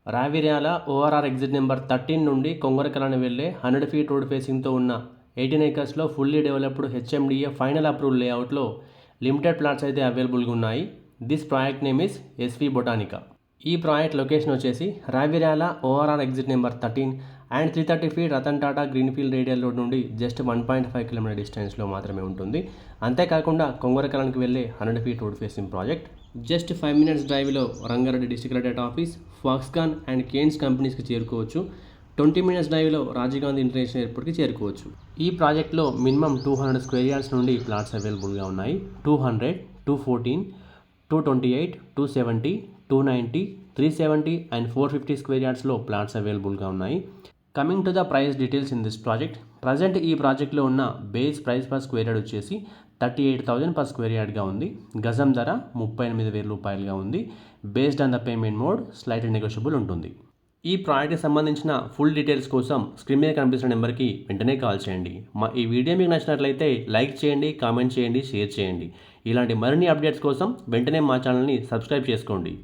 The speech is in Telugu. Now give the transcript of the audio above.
రావిర్యాల ఓఆర్ఆర్ ఎగ్జిట్ నెంబర్ 13 నుండి కొంగరకలాని వెళ్లే 100 ఫీట్ రోడ్ ఫేసింగ్తో ఉన్న 18 ఏకర్స్లో fully developed HMDA final approval లేఅవుట్లో లిమిటెడ్ ప్లాట్స్ అయితే అవైలబుల్గా ఉన్నాయి. This project name is SV Botanica. ఈ ప్రాజెక్ట్ లొకేషన్ వచ్చేసి Raviryala ORR exit number 13 and 330 feet Ratan Tata greenfield radial road నుండి జస్ట్ 1.5 కిలోమీటర్ డిస్టెన్స్లో మాత్రమే ఉంటుంది. అంతేకాకుండా కొంగరకలానికి వెళ్ళే 100 feet road facing project. Just 5 minutes డ్రైవ్లో Rangareddy district collectorate office, Foxconn and Kaynes కంపెనీస్కి చేరుకోవచ్చు. 20 మినిట్స్ డ్రైవ్లో రాజీవ్ గాంధీ ఇంటర్నేషనల్ ఎయిర్పోర్ట్కి చేరుకోవచ్చు. ఈ ప్రాజెక్ట్లో మినిమం 200 స్క్వేర్ యార్డ్స్ నుండి ప్లాట్స్ అవైలబుల్గా ఉన్నాయి. 200, 214, 228, 270, 290, 370 అండ్ 450 స్క్వేర్ యార్డ్స్లో ప్లాట్స్ అవైలబుల్గా ఉన్నాయి. Coming to the price details in this project. Present ఈ ప్రాజెక్ట్లో ఉన్న base price per square yard వచ్చేసి 38,000 పర్ స్క్వేర్ యార్డ్గా ఉంది. గజం ధర 38,000 రూపాయలుగా ఉంది. Based on the payment mode slight negotiable ఉంటుంది. ఈ ప్రాజెక్ట్కి సంబంధించిన ఫుల్ డీటెయిల్స్ కోసం స్క్రీన్ మీద కనిపిస్తున్న నెంబర్కి వెంటనే కాల్ చేయండి. మా ఈ వీడియో మీకు నచ్చినట్లయితే లైక్ చేయండి, కామెంట్ చేయండి, షేర్ చేయండి. ఇలాంటి మరిన్ని అప్డేట్స్ కోసం వెంటనే మా ఛానల్ని సబ్స్క్రైబ్ చేసుకోండి.